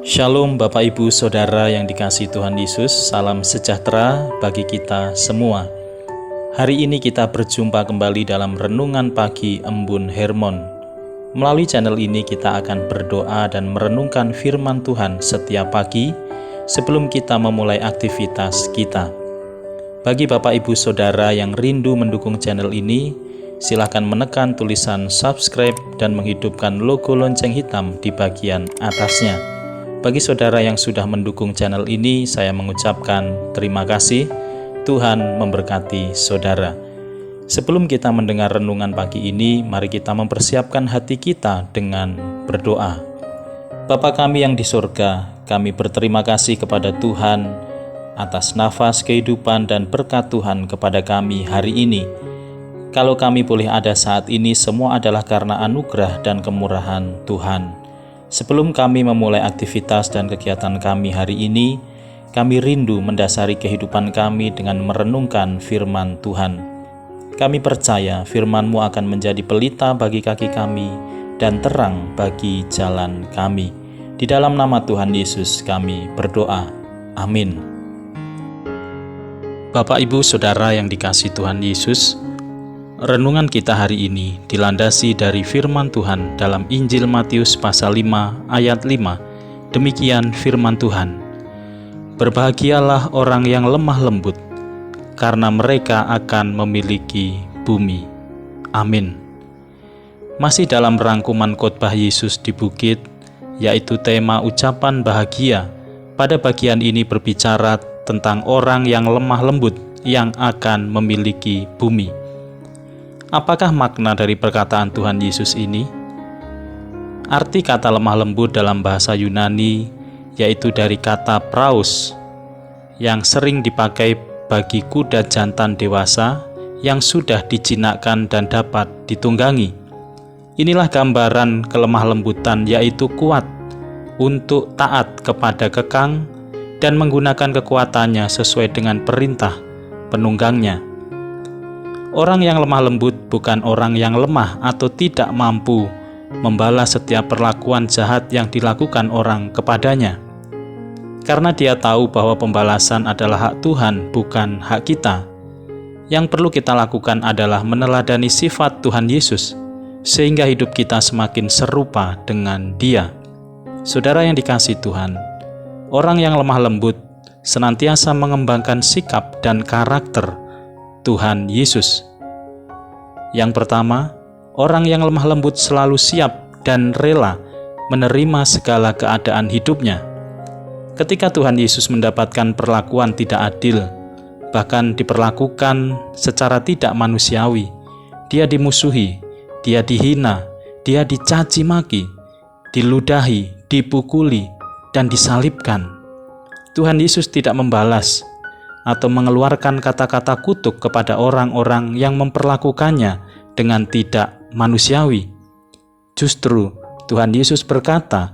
Shalom Bapak Ibu Saudara yang dikasihi Tuhan Yesus, salam sejahtera bagi kita semua. Hari ini kita berjumpa kembali dalam Renungan Pagi Embun Hermon. Melalui channel ini kita akan berdoa dan merenungkan firman Tuhan setiap pagi sebelum kita memulai aktivitas kita. Bagi Bapak Ibu Saudara yang rindu mendukung channel ini, silakan menekan tulisan subscribe dan menghidupkan logo lonceng hitam di bagian atasnya. Bagi saudara yang sudah mendukung channel ini, saya mengucapkan terima kasih. Tuhan memberkati saudara. Sebelum kita mendengar renungan pagi ini, mari kita mempersiapkan hati kita dengan berdoa. Bapa kami yang di surga, kami berterima kasih kepada Tuhan atas nafas kehidupan dan berkat Tuhan kepada kami hari ini. Kalau kami boleh ada saat ini, semua adalah karena anugerah dan kemurahan Tuhan. Sebelum kami memulai aktivitas dan kegiatan kami hari ini, kami rindu mendasari kehidupan kami dengan merenungkan firman Tuhan. Kami percaya firman-Mu akan menjadi pelita bagi kaki kami dan terang bagi jalan kami. Di dalam nama Tuhan Yesus kami berdoa. Amin. Bapak, Ibu, Saudara yang dikasihi Tuhan Yesus, renungan kita hari ini dilandasi dari firman Tuhan dalam Injil Matius pasal 5 ayat 5. Demikian firman Tuhan. Berbahagialah orang yang lemah lembut, karena mereka akan memiliki bumi. Amin. Masih dalam rangkuman khotbah Yesus di bukit, yaitu tema ucapan bahagia. Pada bagian ini berbicara tentang orang yang lemah lembut yang akan memiliki bumi. Apakah makna dari perkataan Tuhan Yesus ini? Arti kata lemah lembut dalam bahasa Yunani yaitu dari kata praus yang sering dipakai bagi kuda jantan dewasa yang sudah dijinakkan dan dapat ditunggangi. Inilah gambaran kelemah lembutan, yaitu kuat untuk taat kepada kekang dan menggunakan kekuatannya sesuai dengan perintah penunggangnya. Orang yang lemah lembut bukan orang yang lemah atau tidak mampu membalas setiap perlakuan jahat yang dilakukan orang kepadanya. Karena dia tahu bahwa pembalasan adalah hak Tuhan, bukan hak kita. Yang perlu kita lakukan adalah meneladani sifat Tuhan Yesus, sehingga hidup kita semakin serupa dengan Dia. Saudara yang dikasihi Tuhan, orang yang lemah lembut senantiasa mengembangkan sikap dan karakter Tuhan Yesus. Yang pertama, orang yang lemah lembut selalu siap dan rela menerima segala keadaan hidupnya. Ketika Tuhan Yesus mendapatkan perlakuan tidak adil, bahkan diperlakukan secara tidak manusiawi, Dia dimusuhi, Dia dihina, Dia dicaci maki, diludahi, dipukuli, dan disalibkan. Tuhan Yesus tidak membalas atau mengeluarkan kata-kata kutuk kepada orang-orang yang memperlakukannya dengan tidak manusiawi. Justru Tuhan Yesus berkata,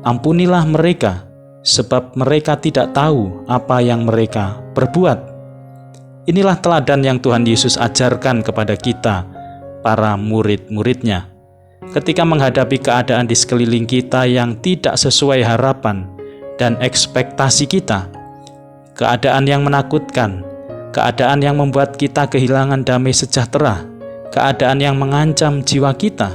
"Ampunilah mereka, sebab mereka tidak tahu apa yang mereka perbuat." Inilah teladan yang Tuhan Yesus ajarkan kepada kita, para murid-murid-Nya. Ketika menghadapi keadaan di sekeliling kita yang tidak sesuai harapan dan ekspektasi kita, keadaan yang menakutkan, keadaan yang membuat kita kehilangan damai sejahtera, keadaan yang mengancam jiwa kita,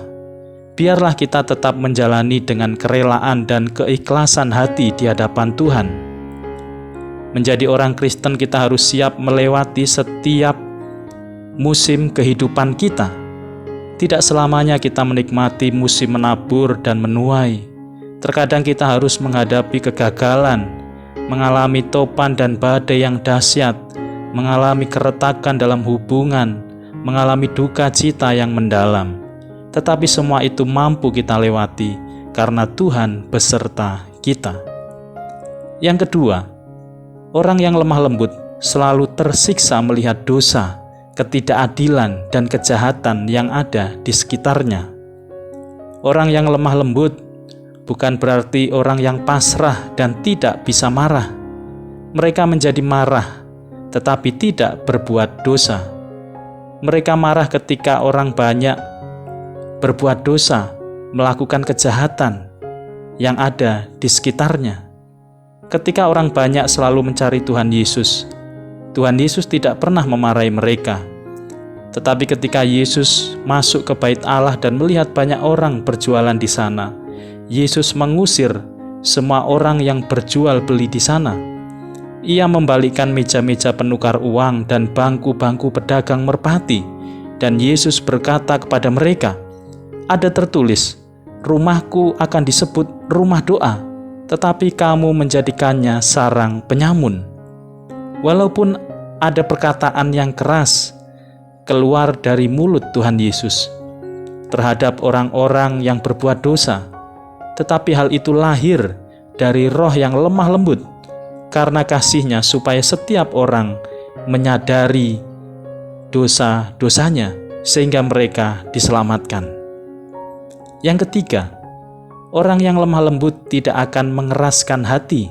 biarlah kita tetap menjalani dengan kerelaan dan keikhlasan hati di hadapan Tuhan. Menjadi orang Kristen, kita harus siap melewati setiap musim kehidupan kita. Tidak selamanya kita menikmati musim menabur dan menuai. Terkadang kita harus menghadapi kegagalan, mengalami topan dan badai yang dahsyat, mengalami keretakan dalam hubungan, mengalami duka cita yang mendalam. Tetapi semua itu mampu kita lewati karena Tuhan beserta kita. Yang kedua, orang yang lemah lembut selalu tersiksa melihat dosa, ketidakadilan, dan kejahatan yang ada di sekitarnya. Orang yang lemah lembut bukan berarti orang yang pasrah dan tidak bisa marah. Mereka menjadi marah, tetapi tidak berbuat dosa. Mereka marah ketika orang banyak berbuat dosa, melakukan kejahatan, yang ada di sekitarnya. Ketika orang banyak selalu mencari Tuhan Yesus tidak pernah memarahi mereka. Tetapi ketika Yesus masuk ke bait Allah dan melihat banyak orang berjualan di sana, Yesus mengusir semua orang yang berjual beli di sana. Ia membalikkan meja-meja penukar uang dan bangku-bangku pedagang merpati, dan Yesus berkata kepada mereka, "Ada tertulis, rumahku akan disebut rumah doa, tetapi kamu menjadikannya sarang penyamun." Walaupun ada perkataan yang keras keluar dari mulut Tuhan Yesus terhadap orang-orang yang berbuat dosa, tetapi hal itu lahir dari roh yang lemah lembut karena kasih-Nya supaya setiap orang menyadari dosa-dosanya sehingga mereka diselamatkan. Yang ketiga, orang yang lemah lembut tidak akan mengeraskan hati.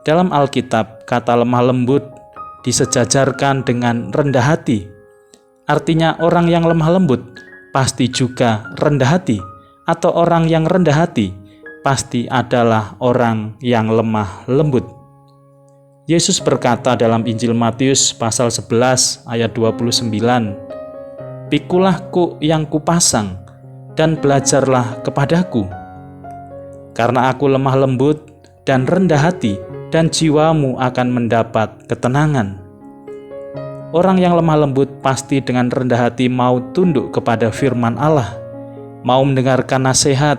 Dalam Alkitab, kata lemah lembut disejajarkan dengan rendah hati. Artinya orang yang lemah lembut pasti juga rendah hati, atau orang yang rendah hati pasti adalah orang yang lemah lembut. Yesus berkata dalam Injil Matius pasal 11 ayat 29, "Pikulah kuk yang kupasang dan belajarlah kepadaku, karena aku lemah lembut dan rendah hati, dan jiwamu akan mendapat ketenangan." Orang yang lemah lembut pasti dengan rendah hati mau tunduk kepada firman Allah, mau mendengarkan nasihat,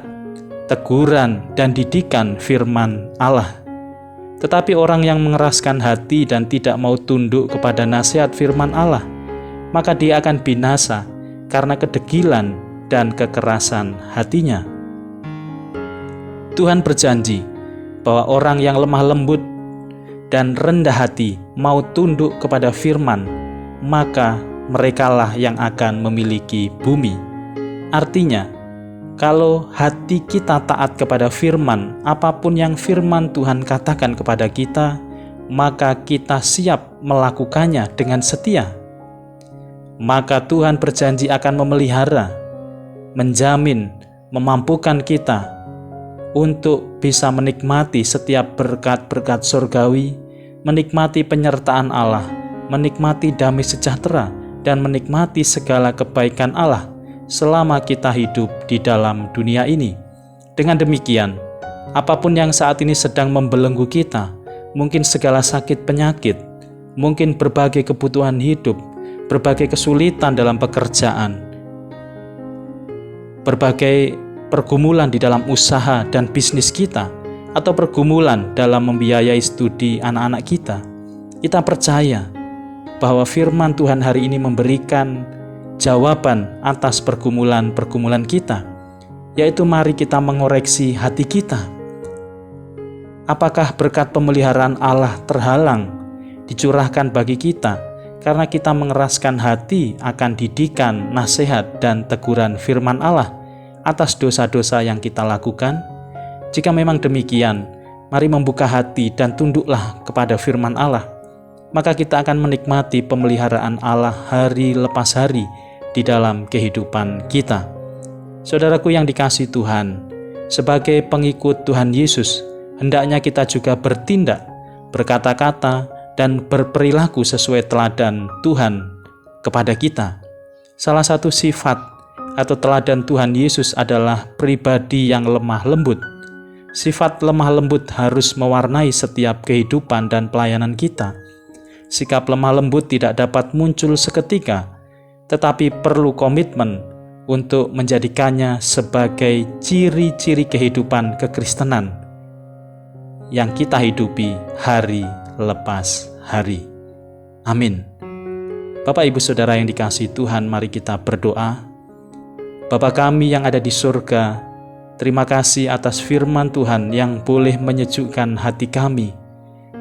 teguran, dan didikan firman Allah. Tetapi orang yang mengeraskan hati dan tidak mau tunduk kepada nasihat firman Allah, maka dia akan binasa karena kedegilan dan kekerasan hatinya. Tuhan berjanji bahwa orang yang lemah lembut dan rendah hati mau tunduk kepada firman, maka merekalah yang akan memiliki bumi. Artinya, kalau hati kita taat kepada firman, apapun yang firman Tuhan katakan kepada kita, maka kita siap melakukannya dengan setia. Maka Tuhan berjanji akan memelihara, menjamin, memampukan kita untuk bisa menikmati setiap berkat-berkat surgawi, menikmati penyertaan Allah, menikmati damai sejahtera, dan menikmati segala kebaikan Allah selama kita hidup di dalam dunia ini. Dengan demikian, apapun yang saat ini sedang membelenggu kita, mungkin segala sakit penyakit, mungkin berbagai kebutuhan hidup, berbagai kesulitan dalam pekerjaan, berbagai pergumulan di dalam usaha dan bisnis kita, atau pergumulan dalam membiayai studi anak-anak kita, kita percaya bahwa firman Tuhan hari ini memberikan jawaban atas pergumulan-pergumulan kita, yaitu mari kita mengoreksi hati kita. Apakah berkat pemeliharaan Allah terhalang dicurahkan bagi kita karena kita mengeraskan hati akan didikan, nasihat, dan teguran firman Allah atas dosa-dosa yang kita lakukan? Jika memang demikian, mari membuka hati dan tunduklah kepada firman Allah. Maka kita akan menikmati pemeliharaan Allah hari lepas hari di dalam kehidupan kita. Saudaraku yang dikasihi Tuhan, sebagai pengikut Tuhan Yesus, hendaknya kita juga bertindak, berkata-kata, dan berperilaku sesuai teladan Tuhan kepada kita. Salah satu sifat atau teladan Tuhan Yesus adalah pribadi yang lemah lembut. Sifat lemah lembut harus mewarnai setiap kehidupan dan pelayanan kita. Sikap lemah lembut tidak dapat muncul seketika, tetapi perlu komitmen untuk menjadikannya sebagai ciri-ciri kehidupan kekristenan yang kita hidupi hari lepas hari. Amin. Bapak, Ibu, Saudara yang dikasihi Tuhan, mari kita berdoa. Bapa kami yang ada di surga, terima kasih atas firman Tuhan yang boleh menyejukkan hati kami.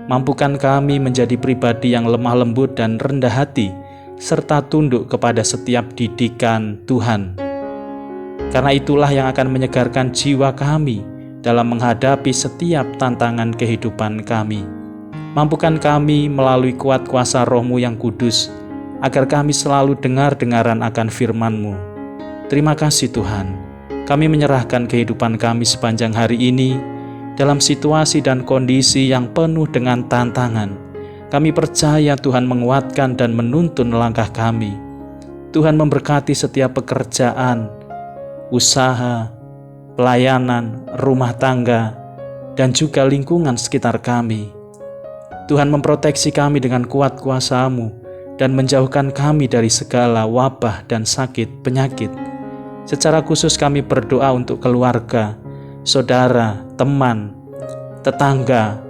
Mampukan kami menjadi pribadi yang lemah lembut dan rendah hati, serta tunduk kepada setiap didikan Tuhan. Karena itulah yang akan menyegarkan jiwa kami dalam menghadapi setiap tantangan kehidupan kami. Mampukan kami melalui kuat kuasa Roh-Mu yang kudus, agar kami selalu dengar-dengaran akan firman-Mu. Terima kasih Tuhan. Kami menyerahkan kehidupan kami sepanjang hari ini dalam situasi dan kondisi yang penuh dengan tantangan. Kami percaya Tuhan menguatkan dan menuntun langkah kami. Tuhan memberkati setiap pekerjaan, usaha, pelayanan, rumah tangga, dan juga lingkungan sekitar kami. Tuhan memproteksi kami dengan kuat kuasa-Mu dan menjauhkan kami dari segala wabah dan sakit penyakit. Secara khusus kami berdoa untuk keluarga, saudara, teman, tetangga,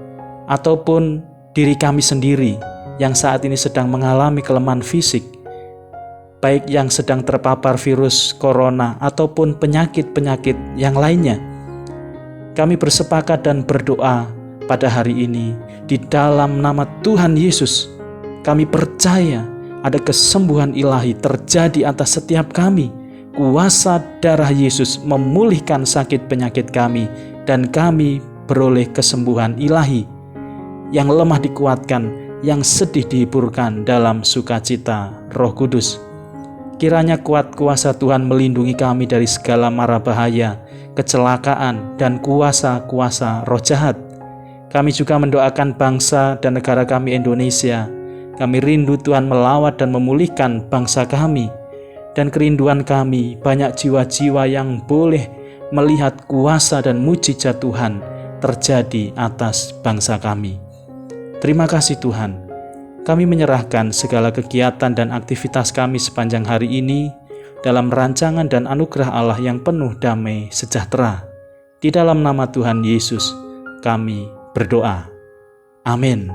ataupun diri kami sendiri yang saat ini sedang mengalami kelemahan fisik, baik yang sedang terpapar virus corona ataupun penyakit-penyakit yang lainnya. Kami bersepakat dan berdoa pada hari ini di dalam nama Tuhan Yesus. Kami percaya ada kesembuhan ilahi terjadi atas setiap kami. Kuasa darah Yesus memulihkan sakit penyakit kami dan kami beroleh kesembuhan ilahi. Yang lemah dikuatkan, yang sedih dihiburkan dalam sukacita Roh Kudus. Kiranya kuat kuasa Tuhan melindungi kami dari segala mara bahaya, kecelakaan, dan kuasa-kuasa roh jahat. Kami juga mendoakan bangsa dan negara kami Indonesia. Kami rindu Tuhan melawat dan memulihkan bangsa kami. Dan kerinduan kami banyak jiwa-jiwa yang boleh melihat kuasa dan mujizat Tuhan terjadi atas bangsa kami. Terima kasih Tuhan. Kami menyerahkan segala kegiatan dan aktivitas kami sepanjang hari ini dalam rancangan dan anugerah Allah yang penuh damai sejahtera. Di dalam nama Tuhan Yesus kami berdoa. Amin.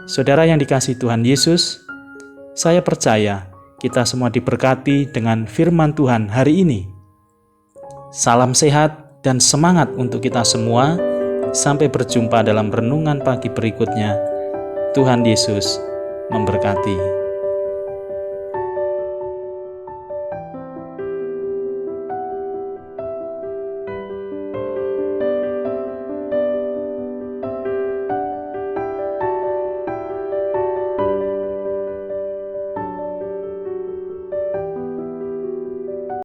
Saudara yang dikasihi Tuhan Yesus, saya percaya kita semua diberkati dengan firman Tuhan hari ini. Salam sehat dan semangat untuk kita semua. Sampai berjumpa dalam renungan pagi berikutnya. Tuhan Yesus memberkati.